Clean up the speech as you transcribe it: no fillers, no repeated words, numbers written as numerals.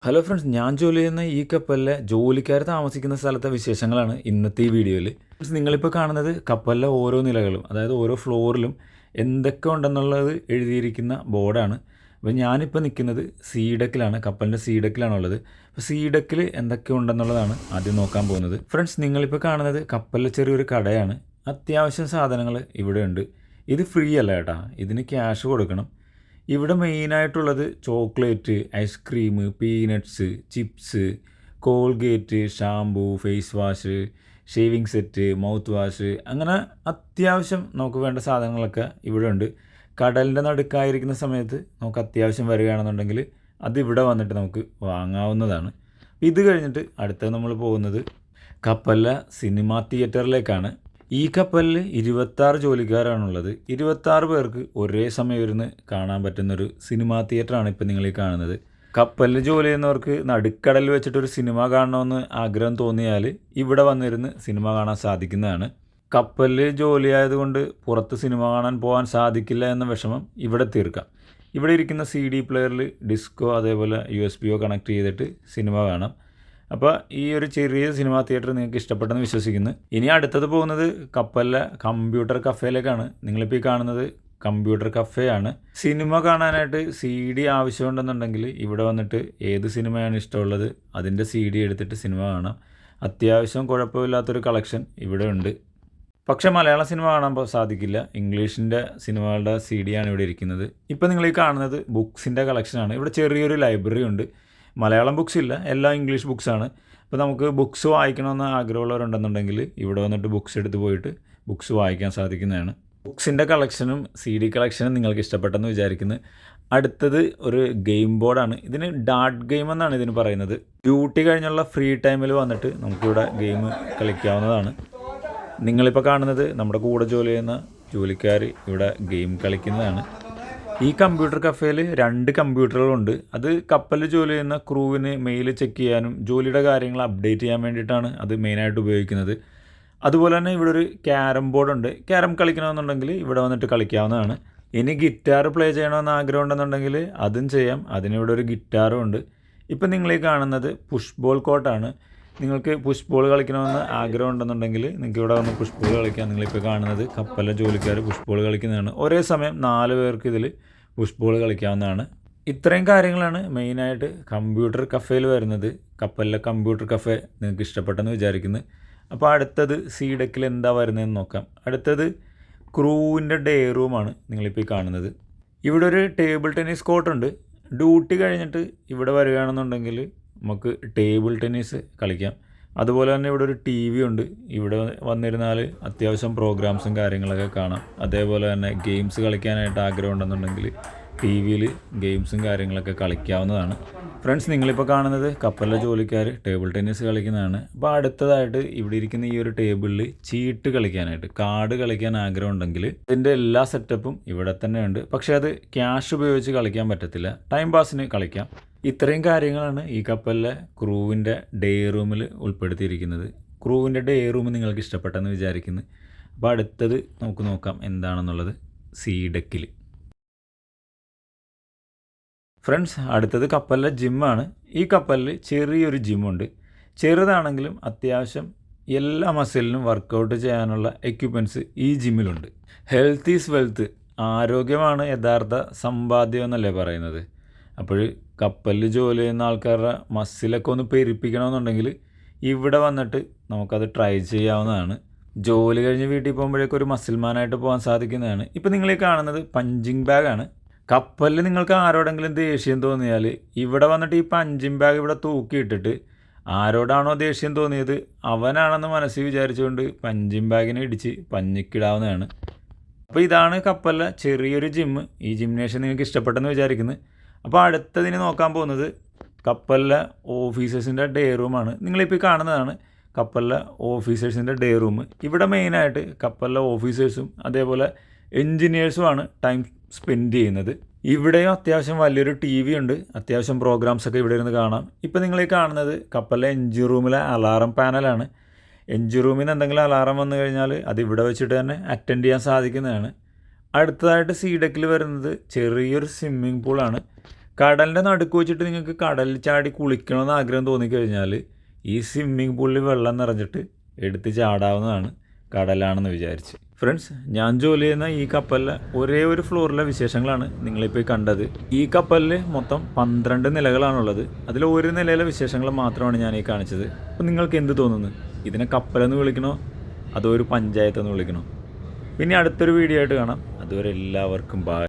Hello friends, ഞാൻ ജോലി ചെയ്യുന്ന ഈ കപ്പലിലെ ജോലിക്കാർ താമസിക്കുന്ന സ്ഥലത്തെ വിശേഷങ്ങളാണ് ഇന്നത്തെ ഈ വീഡിയോയിൽ. നിങ്ങളിപ്പോൾ കാണുന്നത് കപ്പലിലെ ഓരോ നിലകളും, അതായത് ഓരോ ഫ്ലോറിലും എന്തൊക്കെ ഉണ്ടെന്നുള്ളത് എഴുതിയിരിക്കുന്ന ബോർഡാണ്. അപ്പോൾ ഞാനിപ്പോൾ നിൽക്കുന്നത് സീഡക്കിലാണ്, കപ്പലിൻ്റെ സീഡക്കിലാണുള്ളത്. അപ്പോൾ സീഡക്കിൽ എന്തൊക്കെ ഉണ്ടെന്നുള്ളതാണ് ആദ്യം നോക്കാൻ പോകുന്നത്. ഫ്രണ്ട്സ്, നിങ്ങളിപ്പോൾ കാണുന്നത് കപ്പലിലെ ചെറിയൊരു കടയാണ്. അത്യാവശ്യം സാധനങ്ങൾ ഇവിടെ ഉണ്ട്. ഇത് ഫ്രീ അല്ല കേട്ടോ, ഇതിന് ക്യാഷ് കൊടുക്കണം. ഇവിടെ മെയിനായിട്ടുള്ളത് chocolate, ice cream, peanuts, chips, Colgate, shampoo, face wash, shaving set, mouth wash, അങ്ങനെ അത്യാവശ്യം നമുക്ക് വേണ്ട സാധനങ്ങളൊക്കെ ഇവിടെ ഉണ്ട്. കടലിൻ്റെ നടുക്കായിരിക്കുന്ന സമയത്ത് നമുക്ക് അത്യാവശ്യം വരികയാണെന്നുണ്ടെങ്കിൽ അതിവിടെ വന്നിട്ട് നമുക്ക് വാങ്ങാവുന്നതാണ്. ഇത് കഴിഞ്ഞിട്ട് അടുത്തത് നമ്മൾ പോകുന്നത് കപ്പലിലെ സിനിമാ തിയേറ്ററിലേക്കാണ്. ഈ കപ്പലിൽ 26 ജോലിക്കാരാണുള്ളത്. 26 പേർക്ക് ഒരേ സമയം ഇരുന്ന് കാണാൻ പറ്റുന്നൊരു സിനിമാ തിയേറ്ററാണ് ഇപ്പോൾ നിങ്ങൾ ഈ കാണുന്നത്. കപ്പലിൽ ജോലി ചെയ്യുന്നവർക്ക് നടുക്കടലിൽ വെച്ചിട്ടൊരു സിനിമ കാണണമെന്ന് ആഗ്രഹം തോന്നിയാൽ ഇവിടെ വന്നിരുന്ന് സിനിമ കാണാൻ സാധിക്കുന്നതാണ്. കപ്പലിൽ ജോലിയായതുകൊണ്ട് പുറത്ത് സിനിമ കാണാൻ പോകാൻ സാധിക്കില്ല എന്ന വിഷമം ഇവിടെ തീർക്കാം. ഇവിടെ ഇരിക്കുന്ന CD പ്ലെയറിൽ ഡിസ്കോ അതേപോലെ USB കണക്ട് ചെയ്തിട്ട് സിനിമ കാണാം. അപ്പോൾ ഈ ഒരു ചെറിയ സിനിമാ തിയേറ്റർ നിങ്ങൾക്ക് ഇഷ്ടപ്പെട്ടെന്ന് വിശ്വസിക്കുന്നു. ഇനി അടുത്തത് പോകുന്നത് കപ്പലിലെ കമ്പ്യൂട്ടർ കഫേയിലേക്കാണ്. നിങ്ങളിപ്പോൾ ഈ കാണുന്നത് കമ്പ്യൂട്ടർ കഫേയാണ്. സിനിമ കാണാനായിട്ട് CD ആവശ്യമുണ്ടെന്നുണ്ടെങ്കിൽ ഇവിടെ വന്നിട്ട് ഏത് സിനിമയാണ് ഇഷ്ടമുള്ളത് അതിൻ്റെ CD എടുത്തിട്ട് സിനിമ കാണാം. അത്യാവശ്യം കുഴപ്പമില്ലാത്തൊരു കളക്ഷൻ ഇവിടെ ഉണ്ട്. പക്ഷേ മലയാള സിനിമ കാണാൻ സാധിക്കില്ല. ഇംഗ്ലീഷിൻ്റെ സിനിമകളുടെ CD ആണ് ഇവിടെ ഇരിക്കുന്നത്. ഇപ്പോൾ നിങ്ങൾ ഈ കാണുന്നത് ബുക്സിൻ്റെ കളക്ഷനാണ്. ഇവിടെ ചെറിയൊരു ലൈബ്രറി ഉണ്ട്. മലയാളം ബുക്സ് ഇല്ല, എല്ലാം ഇംഗ്ലീഷ് ബുക്സാണ്. അപ്പോൾ നമുക്ക് ബുക്സ് വായിക്കണമെന്ന് ആഗ്രഹമുള്ളവരുണ്ടെന്നുണ്ടെങ്കിൽ ഇവിടെ വന്നിട്ട് ബുക്സ് എടുത്ത് പോയിട്ട് ബുക്സ് വായിക്കാൻ സാധിക്കുന്നതാണ്. ബുക്സിൻ്റെ കളക്ഷനും CD കളക്ഷനും നിങ്ങൾക്ക് ഇഷ്ടപ്പെട്ടെന്ന് വിചാരിക്കുന്നു. അടുത്തത് ഒരു ഗെയിം ബോർഡാണ്. ഇതിന് ഡാർട്ട് ഗെയിം എന്നാണ് ഇതിന് പറയുന്നത്. ഡ്യൂട്ടി കഴിഞ്ഞുള്ള ഫ്രീ ടൈമിൽ വന്നിട്ട് നമുക്കിവിടെ ഗെയിം കളിക്കാവുന്നതാണ്. നിങ്ങളിപ്പോൾ കാണുന്നത് നമ്മുടെ കൂടെ ജോലി ചെയ്യുന്ന ജോലിക്കാർ ഇവിടെ ഗെയിം കളിക്കുന്നതാണ്. ഈ കമ്പ്യൂട്ടർ കഫേയിൽ 2 കമ്പ്യൂട്ടറുകളുണ്ട്. അത് കപ്പലിൽ ജോലി ചെയ്യുന്ന ക്രൂവിന് മെയിൽ ചെക്ക് ചെയ്യാനും ജോലിയുടെ കാര്യങ്ങൾ അപ്ഡേറ്റ് ചെയ്യാൻ വേണ്ടിയിട്ടാണ് അത് മെയിനായിട്ട് ഉപയോഗിക്കുന്നത്. അതുപോലെ തന്നെ ഇവിടെ ഒരു ക്യാരം ബോർഡുണ്ട്. ക്യാരം കളിക്കണമെന്നുണ്ടെങ്കിൽ ഇവിടെ വന്നിട്ട് കളിക്കാവുന്നതാണ്. ഇനി ഗിറ്റാർ പ്ലേ ചെയ്യണമെന്ന് ആഗ്രഹം ഉണ്ടെന്നുണ്ടെങ്കിൽ അതും ചെയ്യാം. അതിനിവിടെ ഒരു ഗിറ്റാറും ഉണ്ട്. ഇപ്പം നിങ്ങൾ ഈ കാണുന്നത് പുഷ് ബോൾ കോർട്ടാണ്. നിങ്ങൾക്ക് പുഷ് ബോൾ കളിക്കണമെന്ന് ആഗ്രഹം ഉണ്ടെന്നുണ്ടെങ്കിൽ നിങ്ങൾക്ക് ഇവിടെ വന്ന് പുഷ് ബോൾ കളിക്കാം. നിങ്ങളിപ്പോൾ കാണുന്നത് കപ്പലിലെ ജോലിക്കാർ പുഷ് ബോൾ കളിക്കുന്നതാണ്. ഒരേ സമയം 4 പേർക്ക് ഇതിൽ പുഷ് ബോൾ കളിക്കാവുന്നതാണ്. ഇത്രയും കാര്യങ്ങളാണ് മെയിനായിട്ട് കമ്പ്യൂട്ടർ കഫേയിൽ വരുന്നത്. കപ്പലിലെ കമ്പ്യൂട്ടർ കഫേ നിങ്ങൾക്ക് ഇഷ്ടപ്പെട്ടെന്ന് വിചാരിക്കുന്നു. അപ്പോൾ അടുത്തത് സീഡക്കിൽ എന്താ വരുന്നതെന്ന് നോക്കാം. അടുത്തത് ക്രൂവിൻ്റെ ഡേ റൂമാണ് നിങ്ങളിപ്പോൾ ഈ കാണുന്നത്. ഇവിടെ ഒരു ടേബിൾ ടെന്നീസ് കോർട്ടുണ്ട്. ഡ്യൂട്ടി കഴിഞ്ഞിട്ട് ഇവിടെ വരികയാണെന്നുണ്ടെങ്കിൽ നമുക്ക് ടേബിൾ ടെന്നീസ് കളിക്കാം. അതുപോലെ തന്നെ ഇവിടെ ഒരു TV ഉണ്ട്. ഇവിടെ വന്നിരുന്നാൽ അത്യാവശ്യം പ്രോഗ്രാംസും കാര്യങ്ങളൊക്കെ കാണാം. അതേപോലെ തന്നെ ഗെയിംസ് കളിക്കാനായിട്ട് ആഗ്രഹം ഉണ്ടെന്നുണ്ടെങ്കിൽ TV ഗെയിംസും കാര്യങ്ങളൊക്കെ കളിക്കാവുന്നതാണ്. ഫ്രണ്ട്സ്, നിങ്ങളിപ്പോൾ കാണുന്നത് കപ്പലിലെ ജോലിക്കാർ ടേബിൾ ടെന്നീസ് കളിക്കുന്നതാണ്. അപ്പോൾ അടുത്തതായിട്ട് ഇവിടെ ഇരിക്കുന്ന ഈ ഒരു ടേബിളിൽ ചീട്ട് കളിക്കാനായിട്ട്, കാർഡ് കളിക്കാൻ ആഗ്രഹം ഉണ്ടെങ്കിൽ ഇതിൻ്റെ എല്ലാ സെറ്റപ്പും ഇവിടെ തന്നെ ഉണ്ട്. പക്ഷേ അത് ക്യാഷ് ഉപയോഗിച്ച് കളിക്കാൻ പറ്റത്തില്ല, ടൈം പാസിന് കളിക്കാം. ഇത്രയും കാര്യങ്ങളാണ് ഈ കപ്പലിലെ ക്രൂവിൻ്റെ ഡേ റൂമിൽ ഉൾപ്പെടുത്തിയിരിക്കുന്നത്. ക്രൂവിൻ്റെ ഡേ റൂം നിങ്ങൾക്ക് ഇഷ്ടപ്പെട്ടെന്ന് വിചാരിക്കുന്നു. അപ്പോൾ അടുത്തത് നമുക്ക് നോക്കാം എന്താണെന്നുള്ളത്. സീഡക്കിൽ ഫ്രണ്ട്സ്, അടുത്തത് കപ്പലിലെ ജിമ്മാണ്. ഈ കപ്പലിൽ ചെറിയൊരു ജിമ്മുണ്ട്. ചെറുതാണെങ്കിലും അത്യാവശ്യം എല്ലാ മസിലിനും വർക്കൗട്ട് ചെയ്യാനുള്ള എക്യുപ്മെൻറ്റ്സ് ഈ ജിമ്മിലുണ്ട്. ഹെൽത്ത് ഈസ് വെൽത്ത്, ആരോഗ്യമാണ് യഥാർത്ഥ സമ്പാദ്യം എന്നല്ലേ പറയുന്നത്. അപ്പോൾ കപ്പലിൽ ജോലി ചെയ്യുന്ന ആൾക്കാരുടെ മസിലൊക്കെ ഒന്ന് പെരുപ്പിക്കണമെന്നുണ്ടെങ്കിൽ ഇവിടെ വന്നിട്ട് നമുക്കത് ട്രൈ ചെയ്യാവുന്നതാണ്. ജോലി കഴിഞ്ഞ് വീട്ടിൽ പോകുമ്പോഴേക്കും ഒരു മസിൽമാനായിട്ട് പോകാൻ സാധിക്കുന്നതാണ്. ഇപ്പോൾ നിങ്ങൾ ഈ കാണുന്നത് പഞ്ചിങ് ബാഗാണ്. കപ്പലിൽ നിങ്ങൾക്ക് ആരോടെങ്കിലും ദേഷ്യം തോന്നിയാൽ ഇവിടെ വന്നിട്ട് ഈ പഞ്ചിങ് ബാഗ് ഇവിടെ തൂക്കിയിട്ടിട്ട് ആരോടാണോ ദേഷ്യം തോന്നിയത് അവനാണെന്ന് മനസ്സിൽ വിചാരിച്ചുകൊണ്ട് പഞ്ചിങ് ബാഗിനെ ഇടിച്ച് പഞ്ഞിക്കിടാവുന്നതാണ്. അപ്പോൾ ഇതാണ് കപ്പലിലെ ചെറിയൊരു ജിമ്മ്. ഈ ജിംനേഷ്യം നിങ്ങൾക്ക് ഇഷ്ടപ്പെട്ടെന്ന് വിചാരിക്കുന്നു. അപ്പോൾ അടുത്തതിന് നോക്കാൻ പോകുന്നത് കപ്പലിലെ ഓഫീസേഴ്സിൻ്റെ ഡേ റൂമാണ്. നിങ്ങളിപ്പോൾ കാണുന്നതാണ് കപ്പലിലെ ഓഫീസേഴ്സിൻ്റെ ഡേ റൂം. ഇവിടെ മെയിനായിട്ട് കപ്പലിലെ ഓഫീസേഴ്സും അതേപോലെ എൻജിനീയേഴ്സുമാണ് ടൈം സ്പെൻഡ് ചെയ്യുന്നത്. ഇവിടെയും അത്യാവശ്യം വലിയൊരു TV ഉണ്ട്. അത്യാവശ്യം പ്രോഗ്രാംസൊക്കെ ഇവിടെ ഇരുന്ന് കാണാം. ഇപ്പോൾ നിങ്ങൾ ഈ കാണുന്നത് കപ്പലിലെ എൻജിൻ റൂമിലെ അലാറം പാനലാണ്. എൻജിൻ റൂമിൽ നിന്ന് എന്തെങ്കിലും അലാറം വന്നു കഴിഞ്ഞാൽ അത് ഇവിടെ വെച്ചിട്ട് തന്നെ അറ്റൻഡ് ചെയ്യാൻ സാധിക്കുന്നതാണ്. അടുത്തതായിട്ട് സീഡക്കിൽ വരുന്നത് ചെറിയൊരു സ്വിമ്മിംഗ് പൂളാണ്. കടലിൻ്റെ നടുക്ക് വെച്ചിട്ട് നിങ്ങൾക്ക് കടലിൽ ചാടി കുളിക്കണമെന്ന് ആഗ്രഹം തോന്നിക്കഴിഞ്ഞാൽ ഈ സ്വിമ്മിംഗ് പൂളിൽ വെള്ളം നിറഞ്ഞിട്ട് എടുത്ത് ചാടാവുന്നതാണ് കടലാണെന്ന് വിചാരിച്ച്. ഫ്രണ്ട്സ്, ഞാൻ ജോലി ചെയ്യുന്ന ഈ കപ്പലിലെ ഒരേ ഒരു ഫ്ലോറിലെ വിശേഷങ്ങളാണ് നിങ്ങളിപ്പോൾ കണ്ടത്. ഈ കപ്പലിൽ മൊത്തം 12 നിലകളാണുള്ളത്. അതിൽ ഒരു നിലയിലെ വിശേഷങ്ങൾ മാത്രമാണ് ഞാൻ ഈ കാണിച്ചത്. അപ്പോൾ നിങ്ങൾക്ക് എന്ത് തോന്നുന്നു? ഇതിനെ കപ്പലെന്ന് വിളിക്കണോ അതോ ഒരു പഞ്ചായത്ത് എന്ന് വിളിക്കണോ? പിന്നെ അടുത്തൊരു വീഡിയോ ആയിട്ട് കാണാം. അതുവരെ എല്ലാവർക്കും ബൈ.